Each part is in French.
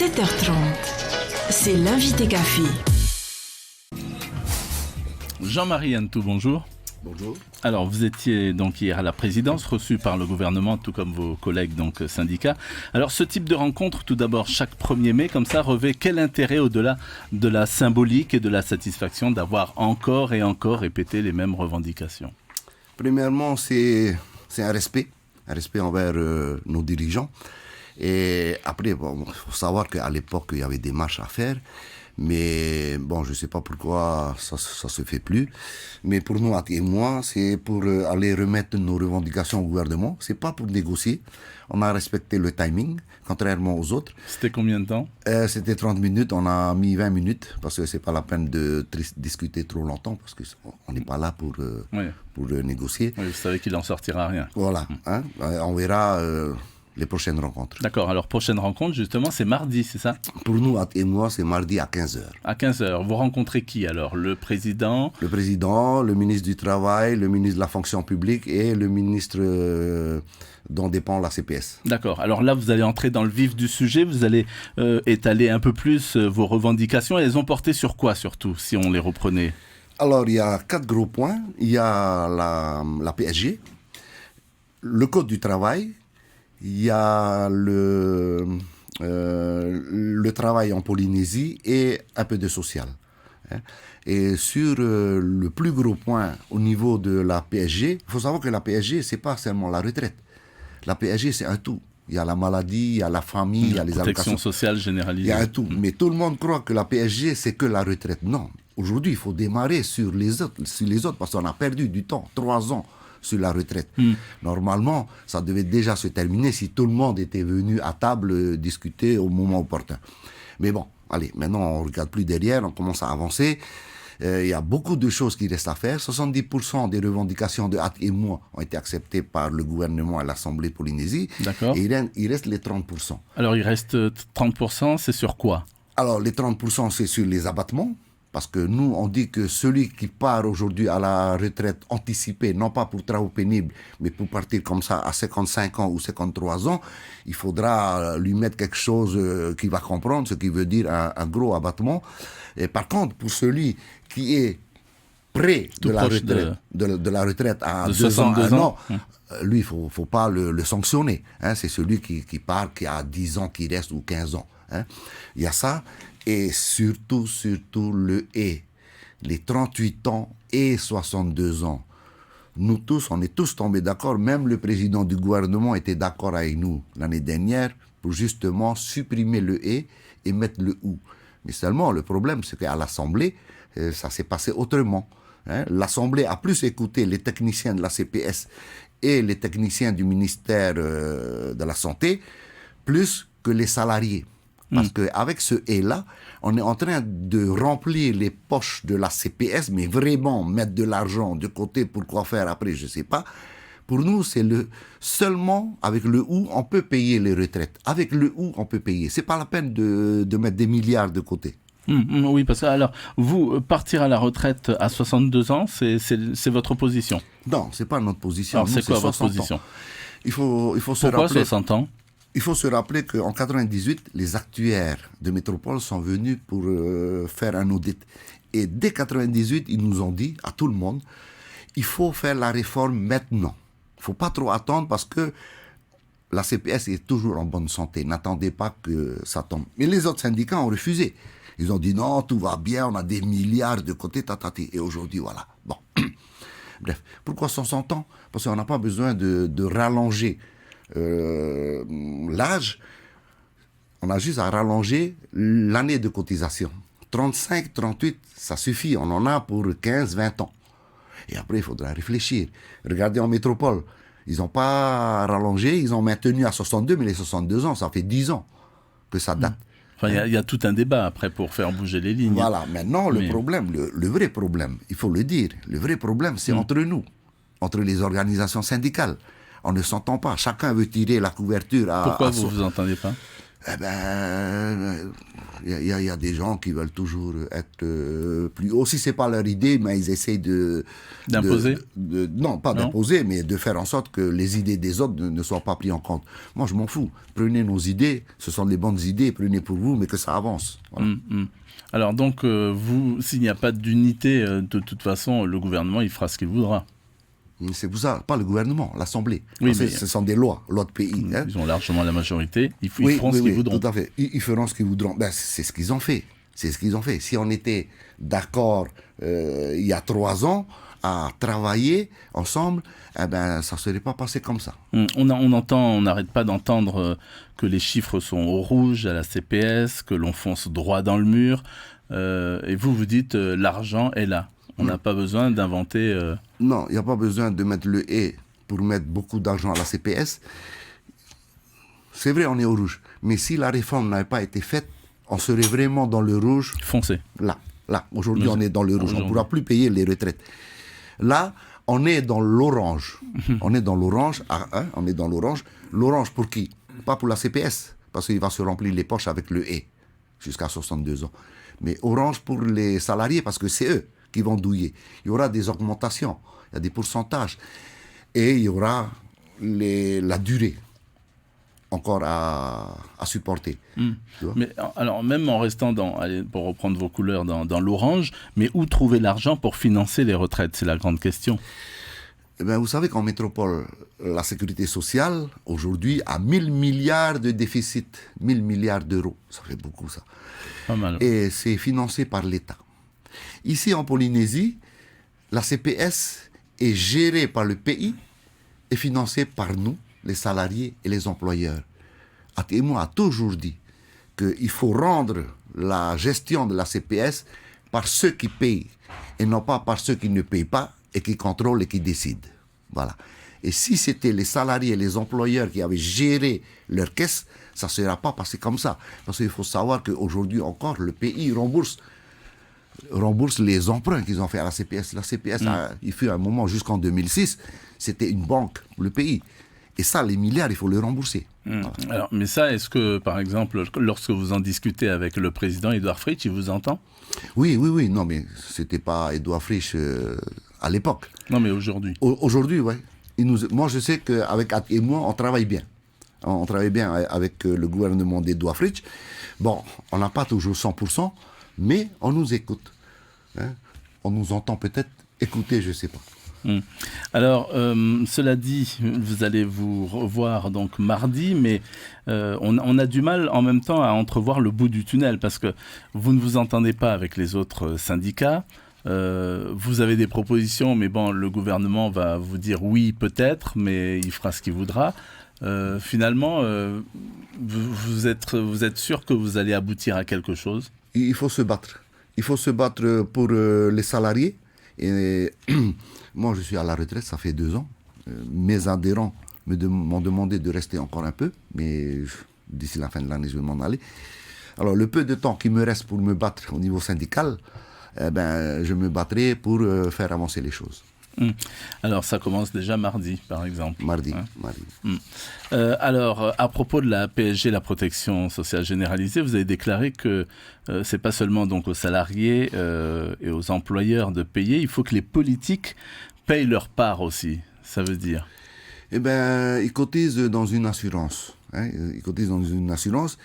7h30, c'est l'invité café. Jean-Marie Antou, bonjour. Bonjour. Alors, vous étiez donc hier à la présidence, reçu par le gouvernement, tout comme vos collègues donc syndicats. Alors, ce type de rencontre, tout d'abord, chaque 1er mai, comme ça, revêt quel intérêt au-delà de la symbolique et de la satisfaction d'avoir encore et encore répété les mêmes revendications? Premièrement, c'est un respect envers nos dirigeants. Et après, bon, faut savoir qu'à l'époque, il y avait des marches à faire. Mais bon, je ne sais pas pourquoi ça se fait plus. Mais pour nous, et moi, c'est pour aller remettre nos revendications au gouvernement. C'est pas pour négocier. On a respecté le timing, contrairement aux autres. C'était combien de temps? C'était 30 minutes. On a mis 20 minutes parce que c'est pas la peine de discuter trop longtemps parce qu'on n'est pas là pour négocier. Oui, vous savez qu'il n'en sortira rien. Voilà. Hein, on verra les prochaines rencontres. D'accord. Alors, prochaine rencontre, justement, c'est mardi, c'est ça? Pour nous, et moi, c'est mardi à 15h. À 15h. Vous rencontrez qui alors? Le président? Le président, le ministre du Travail, le ministre de la Fonction publique et le ministre dont dépend la CPS. D'accord. Alors là, vous allez entrer dans le vif du sujet. Vous allez étaler un peu plus vos revendications. Elles ont porté sur quoi, surtout, si on les reprenait? Alors, il y a 4 gros points. Il y a la PSG, le Code du travail, il y a le travail en Polynésie et un peu de social. Et sur le plus gros point au niveau de la PSG, il faut savoir que la PSG, c'est pas seulement la retraite. La PSG, c'est un tout. Il y a la maladie, il y a la famille, il y a les allocations. Protection sociale généralisée. Il y a un tout. Mais tout le monde croit que la PSG, c'est que la retraite. Non. Aujourd'hui, il faut démarrer sur les autres parce qu'on a perdu du temps, 3 ans sur la retraite. Normalement, ça devait déjà se terminer si tout le monde était venu à table discuter au moment opportun. Mais bon, allez, maintenant on ne regarde plus derrière, on commence à avancer. Il y a beaucoup de choses qui restent à faire. 70% des revendications de Hat et moi ont été acceptées par le gouvernement à l'Assemblée Polynésie. D'accord. Et il reste les 30%. Alors il reste 30%, c'est sur quoi? Alors les 30%, c'est sur les abattements. Parce que nous, on dit que celui qui part aujourd'hui à la retraite anticipée, non pas pour travaux pénibles, mais pour partir comme ça à 55 ans ou 53 ans, il faudra lui mettre quelque chose qu'il va comprendre, ce qui veut dire un gros abattement. Et par contre, pour celui qui est près de la retraite à 2 ans, 1 an, lui, il ne faut pas le sanctionner. Hein. C'est celui qui part, qui a 10 ans, qui reste, ou 15 ans. Hein. Il y a ça. Et surtout le et. Les 38 ans et 62 ans. Nous tous, on est tous tombés d'accord. Même le président du gouvernement était d'accord avec nous l'année dernière pour justement supprimer le et mettre le ou. Mais seulement, le problème, c'est qu'à l'Assemblée, ça s'est passé autrement. Hein. L'Assemblée a plus écouté les techniciens de la CPS et les techniciens du ministère de la Santé, plus que les salariés. Parce qu'avec ce « et-là », on est en train de remplir les poches de la CPS, mais vraiment mettre de l'argent de côté pour quoi faire après, je ne sais pas. Pour nous, c'est seulement avec le « ou », on peut payer les retraites. Avec le « ou », on peut payer. Ce n'est pas la peine de mettre des milliards de côté. Oui, parce que alors, vous, partir à la retraite à 62 ans, c'est votre position? Non, ce n'est pas notre position. Alors, c'est quoi votre position? Il faut se Pourquoi rappeler... 60 ans? Il faut se rappeler qu'en 98, les actuaires de Métropole sont venus pour faire un audit. Et dès 98, ils nous ont dit, à tout le monde, il faut faire la réforme maintenant. Il ne faut pas trop attendre parce que la CPS est toujours en bonne santé. N'attendez pas que ça tombe. Mais les autres syndicats ont refusé. Ils ont dit non, tout va bien, on a des milliards de côté, tatati. Et aujourd'hui, voilà. Bon. Bref, pourquoi 60 ans? Parce qu'on n'a pas besoin de rallonger l'âge, on a juste à rallonger l'année de cotisation. 35, 38, ça suffit. On en a pour 15, 20 ans. Et après, il faudra réfléchir. Regardez en métropole. Ils n'ont pas rallongé, ils ont maintenu à 62, mais les 62 ans, ça fait 10 ans que ça date. Enfin, il y a tout un débat après pour faire bouger les lignes. Voilà, maintenant, le problème, le vrai problème, il faut le dire, le vrai problème, c'est entre nous, entre les organisations syndicales. On ne s'entend pas. Chacun veut tirer la couverture à... Pourquoi vous ne vous entendez pas? Eh ben, Il y a des gens qui veulent toujours être plus haut. Si ce n'est pas leur idée, mais ils essayent d'imposer. Non, pas d'imposer, mais de faire en sorte que les idées des autres ne soient pas prises en compte. Moi, je m'en fous. Prenez nos idées, ce sont des bonnes idées, prenez pour vous, mais que ça avance. Voilà. Alors donc, s'il n'y a pas d'unité, de toute façon, le gouvernement, il fera ce qu'il voudra. C'est pour ça, pas le gouvernement, l'Assemblée. Oui, mais ce sont des lois de pays. Ils ont largement la majorité, ils feront ce qu'ils voudront. Tout à fait. Ils feront ce qu'ils voudront. Ben, c'est ce qu'ils ont fait. C'est ce qu'ils ont fait. Si on était d'accord il y a 3 ans à travailler ensemble, eh ben, ça ne serait pas passé comme ça. On n'arrête pas d'entendre que les chiffres sont au rouge à la CPS, que l'on fonce droit dans le mur. Et vous dites l'argent est là. On n'a pas besoin d'inventer... Non, il n'y a pas besoin de mettre le « et » pour mettre beaucoup d'argent à la CPS. C'est vrai, on est au rouge. Mais si la réforme n'avait pas été faite, on serait vraiment dans le rouge. Foncé. Là. Aujourd'hui, on est dans le rouge. On ne pourra plus payer les retraites. Là, on est dans l'orange. On est dans l'orange. On est dans l'orange. L'orange pour qui? Pas pour la CPS, parce qu'il va se remplir les poches avec le « et » jusqu'à 62 ans. Mais orange pour les salariés, parce que c'est eux qui vont douiller. Il y aura des augmentations, il y a des pourcentages. Et il y aura la durée encore à supporter. Mais alors, même en restant pour reprendre vos couleurs, dans l'orange, mais où trouver l'argent pour financer les retraites? C'est la grande question. Eh bien, vous savez qu'en métropole, la sécurité sociale, aujourd'hui, a 1000 milliards de déficit. 1000 milliards d'euros. Ça fait beaucoup, ça. Pas mal. Et c'est financé par l'État. Ici, en Polynésie, la CPS est gérée par le pays et financée par nous, les salariés et les employeurs. Atemo a toujours dit qu'il faut rendre la gestion de la CPS par ceux qui payent et non pas par ceux qui ne payent pas et qui contrôlent et qui décident. Voilà. Et si c'était les salariés et les employeurs qui avaient géré leur caisse, ça ne serait pas passé comme ça. Parce qu'il faut savoir qu'aujourd'hui encore, le pays rembourse les emprunts qu'ils ont fait à la CPS. La CPS, il fut un moment jusqu'en 2006, c'était une banque pour le pays. Et ça, les milliards, il faut les rembourser. Voilà. Alors, mais ça, est-ce que, par exemple, lorsque vous en discutez avec le président Édouard Fritsch, il vous entend? Oui. Non, mais c'était pas Édouard Fritsch à l'époque. Non, mais aujourd'hui. Aujourd'hui, oui. Moi, je sais qu'avec At et moi, on travaille bien. On travaille bien avec le gouvernement d'Édouard Fritsch. Bon, on n'a pas toujours 100%, mais on nous écoute. On nous entend peut-être écouter, je ne sais pas. Alors, cela dit, vous allez vous revoir donc mardi, mais on a du mal en même temps à entrevoir le bout du tunnel, parce que vous ne vous entendez pas avec les autres syndicats. Vous avez des propositions, mais bon, le gouvernement va vous dire oui, peut-être, mais il fera ce qu'il voudra. Finalement, vous êtes sûr que vous allez aboutir à quelque chose? Il faut se battre. Il faut se battre pour les salariés. Et moi, je suis à la retraite, ça fait 2 ans. Mes adhérents m'ont demandé de rester encore un peu, mais d'ici la fin de l'année, je vais m'en aller. Alors, le peu de temps qui me reste pour me battre au niveau syndical, je me battrai pour faire avancer les choses. Alors, ça commence déjà mardi, par exemple. Mardi. Alors, à propos de la PSG, la protection sociale généralisée, vous avez déclaré que c'est pas seulement donc aux salariés et aux employeurs de payer, il faut que les politiques payent leur part aussi. Ça veut dire? Ils cotisent dans une assurance. Ils cotisent dans une assurance.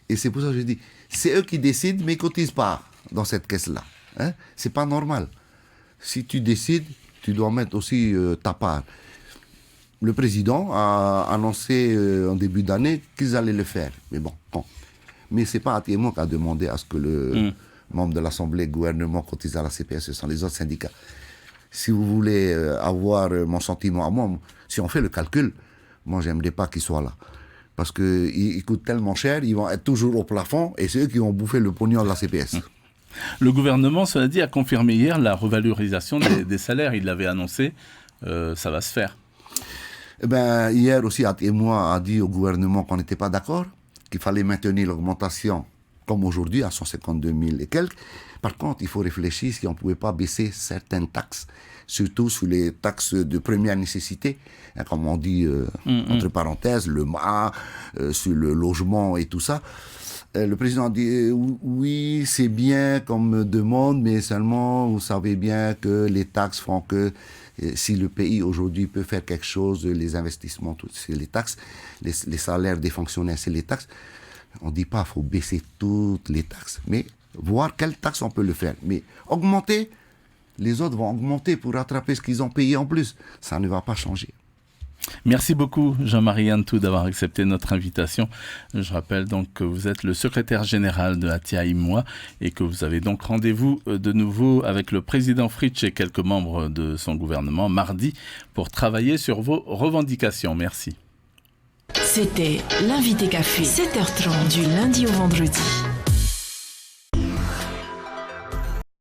Et c'est pour ça que je dis, c'est eux qui décident, mais ils ne cotisent pas dans cette caisse-là. C'est pas normal. Si tu décides, tu dois mettre aussi ta part. Le président a annoncé en début d'année qu'ils allaient le faire. Mais bon. Mais ce n'est pas Atiemo qui a demandé à ce que le membre de l'Assemblée, gouvernement, cotise à la CPS, ce sont les autres syndicats. Si vous voulez avoir mon sentiment à moi, si on fait le calcul, moi, j'aimerais pas qu'ils soient là. Parce qu'ils coûtent tellement cher, ils vont être toujours au plafond, et c'est eux qui vont bouffer le pognon de la CPS. Le gouvernement, cela dit, a confirmé hier la revalorisation des salaires. Il l'avait annoncé, ça va se faire. Hier aussi, At et moi a dit au gouvernement qu'on n'était pas d'accord, qu'il fallait maintenir l'augmentation comme aujourd'hui à 152 000 et quelques. Par contre, il faut réfléchir si on ne pouvait pas baisser certaines taxes, surtout sur les taxes de première nécessité, comme on dit entre parenthèses, le MA, sur le logement et tout ça. Le président dit oui, c'est bien comme demande, mais seulement vous savez bien que les taxes font que si le pays aujourd'hui peut faire quelque chose, les investissements, c'est les taxes, les salaires des fonctionnaires, c'est les taxes. On ne dit pas qu'il faut baisser toutes les taxes, mais voir quelles taxes on peut le faire. Mais augmenter, les autres vont augmenter pour rattraper ce qu'ils ont payé en plus. Ça ne va pas changer. Merci beaucoup Jean-Marie Antou d'avoir accepté notre invitation. Je rappelle donc que vous êtes le secrétaire général de Atia Imwa et que vous avez donc rendez-vous de nouveau avec le président Fritsch et quelques membres de son gouvernement mardi pour travailler sur vos revendications. Merci. C'était l'invité café, 7h30 du lundi au vendredi.